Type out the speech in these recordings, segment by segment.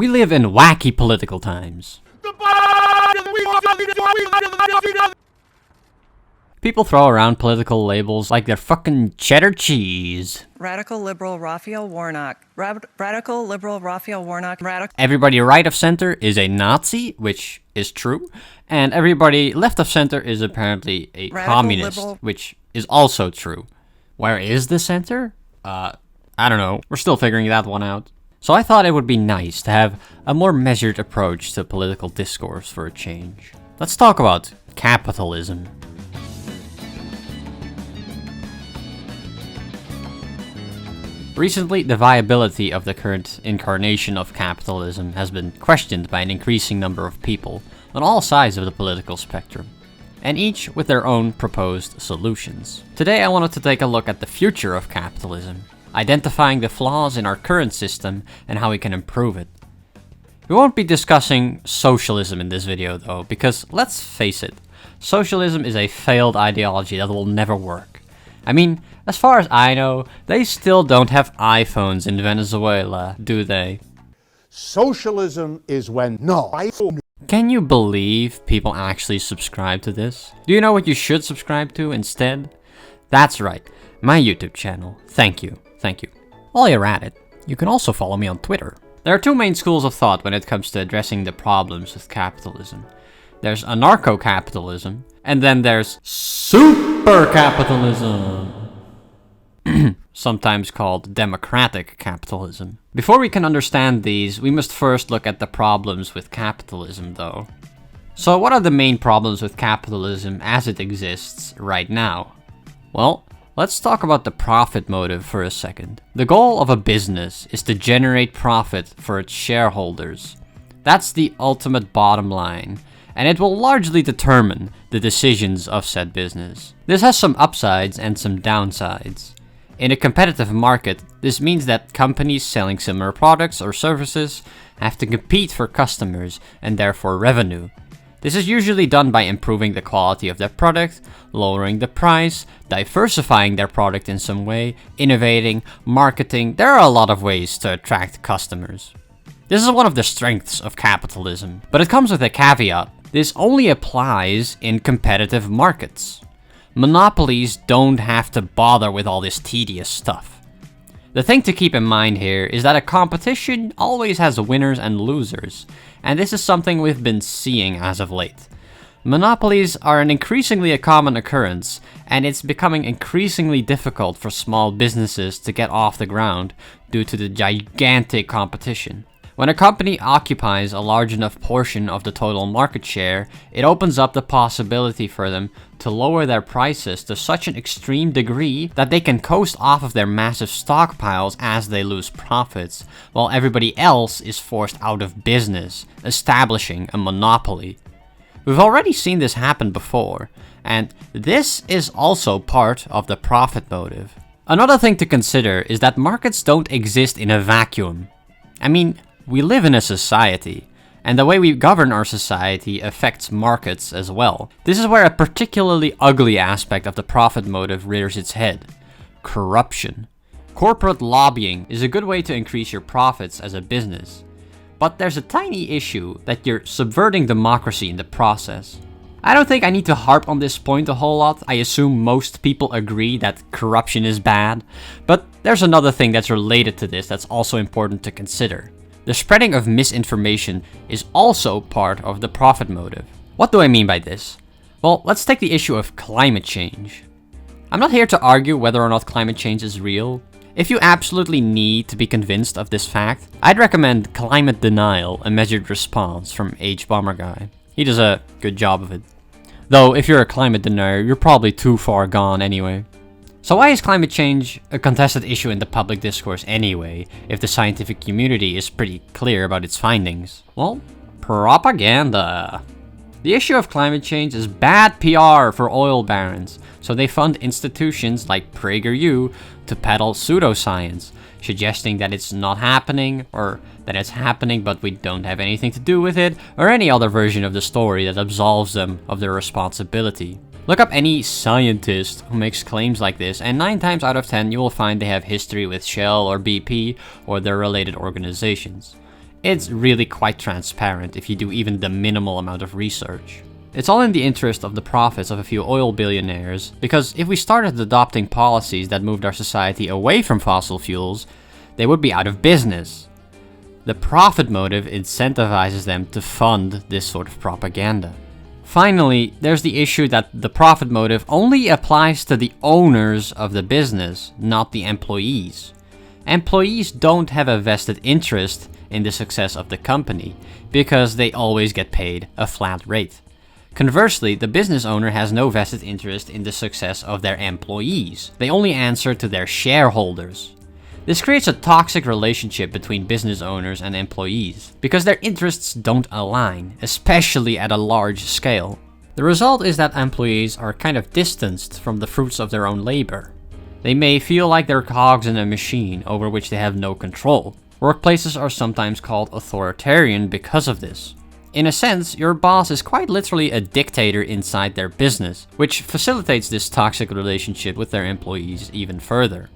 We live in wacky political times. People throw around political labels like they're fucking cheddar cheese. Radical liberal Raphael Warnock. Radical liberal Raphael Warnock. Everybody right of center is a Nazi, which is true. And everybody left of center is apparently a communist, which is also true. Where is the center? I don't know. We're still figuring that one out. So I thought it would be nice to have a more measured approach to political discourse for a change. Let's talk about capitalism. Recently, the viability of the current incarnation of capitalism has been questioned by an increasing number of people on all sides of the political spectrum, and each with their own proposed solutions. Today I wanted to take a look at the future of capitalism, identifying the flaws in our current system and how we can improve it. We won't be discussing socialism in this video though, because let's face it, socialism is a failed ideology that will never work. I mean, as far as I know, they still don't have iPhones in Venezuela, do they? Socialism is when no iPhone. Can you believe people actually subscribe to this? Do you know what you should subscribe to instead? That's right, my YouTube channel. Thank you. While you're at it, you can also follow me on Twitter. There are two main schools of thought when it comes to addressing the problems with capitalism. There's anarcho-capitalism, and then there's supercapitalism. Sometimes called democratic capitalism. Before we can understand these, we must first look at the problems with capitalism though. So what are the main problems with capitalism as it exists right now? Well, let's talk about the profit motive for a second. The goal of a business is to generate profit for its shareholders. That's the ultimate bottom line, and it will largely determine the decisions of said business. This has some upsides and some downsides. In a competitive market, this means that companies selling similar products or services have to compete for customers and therefore revenue. This is usually done by improving the quality of their product, lowering the price, diversifying their product in some way, innovating, marketing. There are a lot of ways to attract customers. This is one of the strengths of capitalism, but it comes with a caveat. This only applies in competitive markets. Monopolies don't have to bother with all this tedious stuff. The thing to keep in mind here is that a competition always has winners and losers, and this is something we've been seeing as of late. Monopolies are an increasingly common occurrence, and it's becoming increasingly difficult for small businesses to get off the ground due to the gigantic competition. When a company occupies a large enough portion of the total market share, it opens up the possibility for them to lower their prices to such an extreme degree that they can coast off of their massive stockpiles as they lose profits, while everybody else is forced out of business, establishing a monopoly. We've already seen this happen before, and this is also part of the profit motive. Another thing to consider is that markets don't exist in a vacuum. I mean, we live in a society, and the way we govern our society affects markets as well. This is where a particularly ugly aspect of the profit motive rears its head: corruption. Corporate lobbying is a good way to increase your profits as a business, but there's a tiny issue that you're subverting democracy in the process. I don't think I need to harp on this point a whole lot. I assume most people agree that corruption is bad, but there's another thing that's related to this that's also important to consider. The spreading of misinformation is also part of the profit motive. What do I mean by this? Well, let's take the issue of climate change. I'm not here to argue whether or not climate change is real. If you absolutely need to be convinced of this fact, I'd recommend Climate Denial, a Measured Response from H-Bomber Guy. He does a good job of it. Though, if you're a climate denier, you're probably too far gone anyway. So why is climate change a contested issue in the public discourse anyway, if the scientific community is pretty clear about its findings? Well, propaganda. The issue of climate change is bad PR for oil barons, so they fund institutions like PragerU to peddle pseudoscience, suggesting that it's not happening, or that it's happening but we don't have anything to do with it, or any other version of the story that absolves them of their responsibility. Look up any scientist who makes claims like this, and 9 times out of 10 you will find they have history with Shell or BP or their related organizations. It's really quite transparent if you do even the minimal amount of research. It's all in the interest of the profits of a few oil billionaires, because if we started adopting policies that moved our society away from fossil fuels, they would be out of business. The profit motive incentivizes them to fund this sort of propaganda. Finally, there's the issue that the profit motive only applies to the owners of the business, not the employees. Employees don't have a vested interest in the success of the company, because they always get paid a flat rate. Conversely, the business owner has no vested interest in the success of their employees. They only answer to their shareholders. This creates a toxic relationship between business owners and employees, because their interests don't align, especially at a large scale. The result is that employees are kind of distanced from the fruits of their own labor. They may feel like they're cogs in a machine over which they have no control. Workplaces are sometimes called authoritarian because of this. In a sense, your boss is quite literally a dictator inside their business, which facilitates this toxic relationship with their employees even further.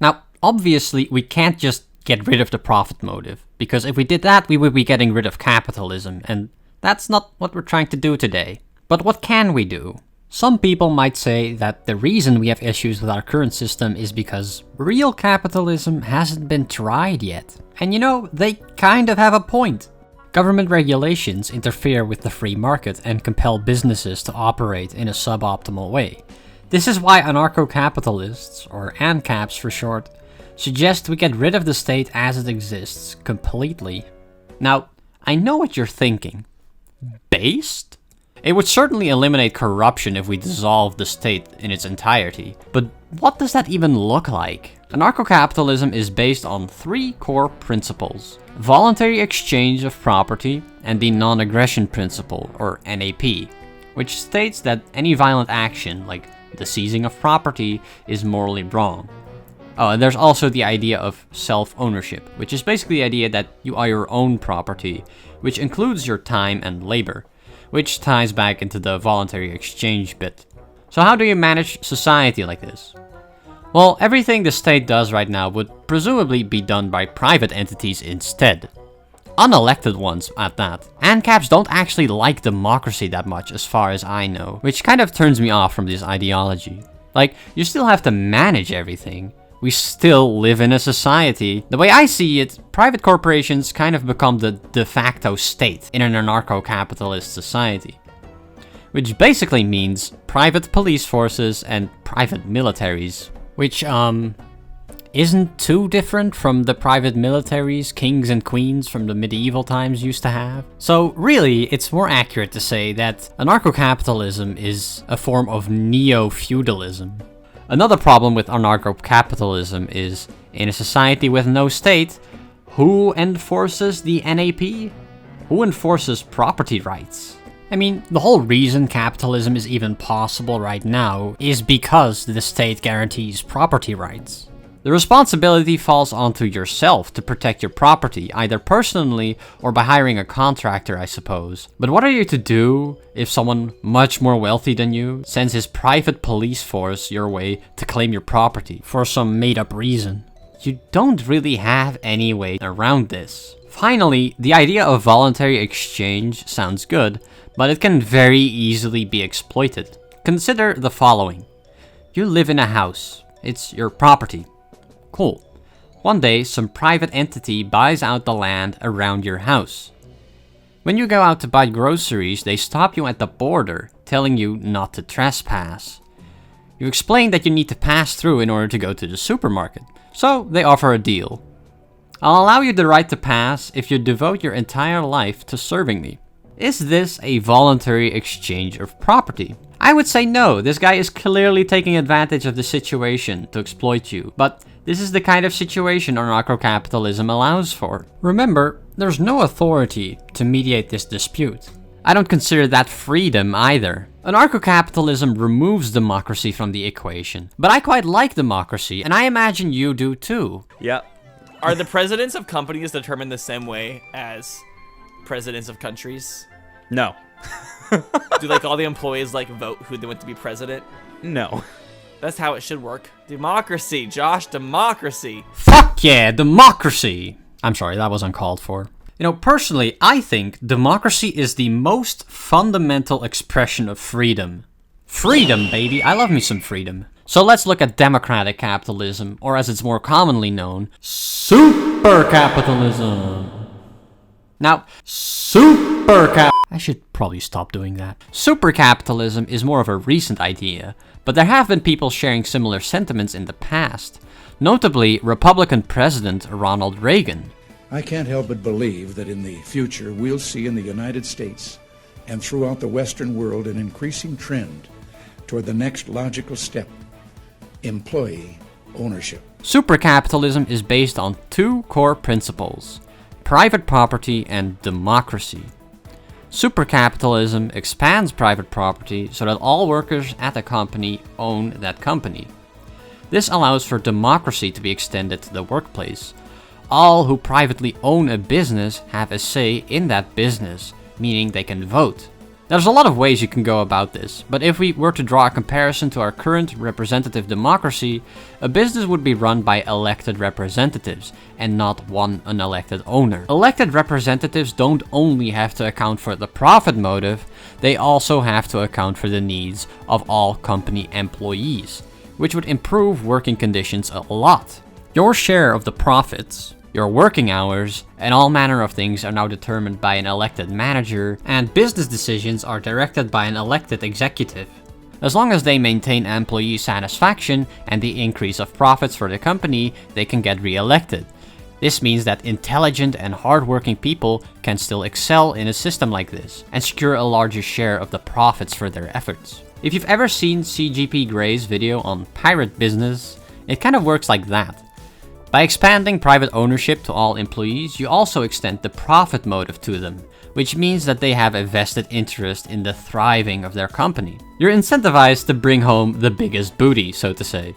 Now, obviously, we can't just get rid of the profit motive, because if we did that, we would be getting rid of capitalism, and that's not what we're trying to do today. But what can we do? Some people might say that the reason we have issues with our current system is because real capitalism hasn't been tried yet. And you know, they kind of have a point. Government regulations interfere with the free market and compel businesses to operate in a suboptimal way. This is why anarcho-capitalists, or ANCAPs for short, suggest we get rid of the state as it exists completely. Now, I know what you're thinking. Based? It would certainly eliminate corruption if we dissolved the state in its entirety. But what does that even look like? Anarcho-capitalism is based on three core principles: voluntary exchange of property and the non-aggression principle, or NAP, which states that any violent action, like the seizing of property, is morally wrong. Oh, and there's also the idea of self-ownership, which is basically the idea that you are your own property, which includes your time and labor, which ties back into the voluntary exchange bit. So how do you manage society like this? Well, everything the state does right now would presumably be done by private entities instead. Unelected ones at that. ANCAPs don't actually like democracy that much as far as I know, which kind of turns me off from this ideology. Like, you still have to manage everything. We still live in a society. The way I see it, private corporations kind of become the de facto state in an anarcho-capitalist society. Which basically means private police forces and private militaries. Which, isn't too different from the private militaries kings and queens from the medieval times used to have. So really, it's more accurate to say that anarcho-capitalism is a form of neo-feudalism. Another problem with anarcho-capitalism is, in a society with no state, who enforces the NAP? Who enforces property rights? I mean, the whole reason capitalism is even possible right now is because the state guarantees property rights. The responsibility falls onto yourself to protect your property, either personally or by hiring a contractor, I suppose. But what are you to do if someone much more wealthy than you sends his private police force your way to claim your property for some made-up reason? You don't really have any way around this. Finally, the idea of voluntary exchange sounds good, but it can very easily be exploited. Consider the following. You live in a house. It's your property. Cool. One day, some private entity buys out the land around your house. When you go out to buy groceries, they stop you at the border, telling you not to trespass. You explain that you need to pass through in order to go to the supermarket, so they offer a deal. I'll allow you the right to pass if you devote your entire life to serving me. Is this a voluntary exchange of property? I would say no, this guy is clearly taking advantage of the situation to exploit you, but this is the kind of situation anarcho-capitalism allows for. Remember, there's no authority to mediate this dispute. I don't consider that freedom either. Anarcho-capitalism removes democracy from the equation, but I quite like democracy, and I imagine you do too. Yep. Are the presidents of companies determined the same way as presidents of countries? No. Do like all the employees like vote who they want to be president? No. That's how it should work. Democracy, Josh, democracy. Fuck yeah, democracy! I'm sorry, that was uncalled for. You know, personally, I think democracy is the most fundamental expression of freedom. Freedom, baby. I love me some freedom. So let's look at democratic capitalism, or as it's more commonly known, supercapitalism. Now, I should probably stop doing that. Supercapitalism is more of a recent idea, but there have been people sharing similar sentiments in the past. Notably, Republican President Ronald Reagan. I can't help but believe that in the future we'll see in the United States and throughout the Western world an increasing trend toward the next logical step, employee ownership. Supercapitalism is based on two core principles: private property and democracy. Supercapitalism expands private property so that all workers at a company own that company. This allows for democracy to be extended to the workplace. All who privately own a business have a say in that business, meaning they can vote. There's a lot of ways you can go about this, but if we were to draw a comparison to our current representative democracy, a business would be run by elected representatives and not one unelected owner. Elected representatives don't only have to account for the profit motive, they also have to account for the needs of all company employees, which would improve working conditions a lot. Your share of the profits, your working hours, and all manner of things are now determined by an elected manager, and business decisions are directed by an elected executive. As long as they maintain employee satisfaction and the increase of profits for the company, they can get re-elected. This means that intelligent and hardworking people can still excel in a system like this, and secure a larger share of the profits for their efforts. If you've ever seen CGP Gray's video on pirate business, it kind of works like that. By expanding private ownership to all employees, you also extend the profit motive to them, which means that they have a vested interest in the thriving of their company. You're incentivized to bring home the biggest booty, so to say,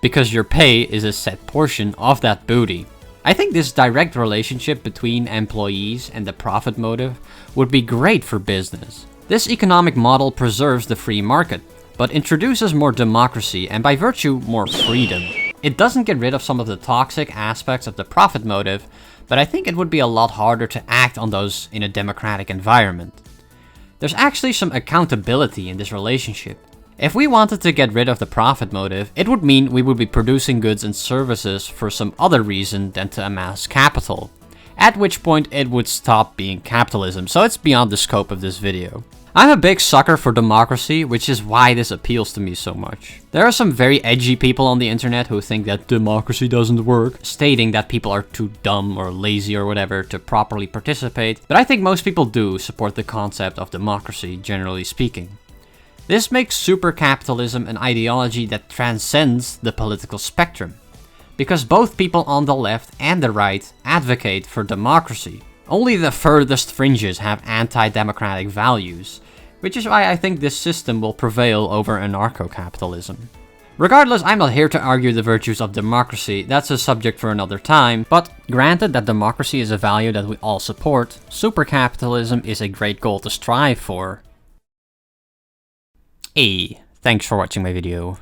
because your pay is a set portion of that booty. I think this direct relationship between employees and the profit motive would be great for business. This economic model preserves the free market, but introduces more democracy and by virtue more freedom. It doesn't get rid of some of the toxic aspects of the profit motive, but I think it would be a lot harder to act on those in a democratic environment. There's actually some accountability in this relationship. If we wanted to get rid of the profit motive, it would mean we would be producing goods and services for some other reason than to amass capital, at which point it would stop being capitalism, so it's beyond the scope of this video. I'm a big sucker for democracy, which is why this appeals to me so much. There are some very edgy people on the internet who think that democracy doesn't work, stating that people are too dumb or lazy or whatever to properly participate, but I think most people do support the concept of democracy, generally speaking. This makes supercapitalism an ideology that transcends the political spectrum, because both people on the left and the right advocate for democracy. Only the furthest fringes have anti-democratic values, which is why I think this system will prevail over anarcho-capitalism. Regardless, I'm not here to argue the virtues of democracy, that's a subject for another time, but granted that democracy is a value that we all support, supercapitalism is a great goal to strive for. Hey, thanks for watching my video.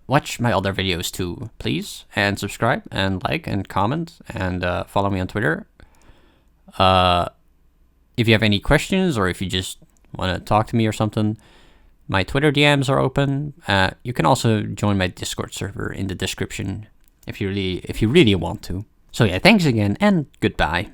Watch my other videos too, please, and subscribe, and like, and comment, and follow me on Twitter. If you have any questions, or if you just want to talk to me or something, my Twitter DMs are open. You can also join my Discord server in the description if you really want to. So yeah, thanks again, and goodbye.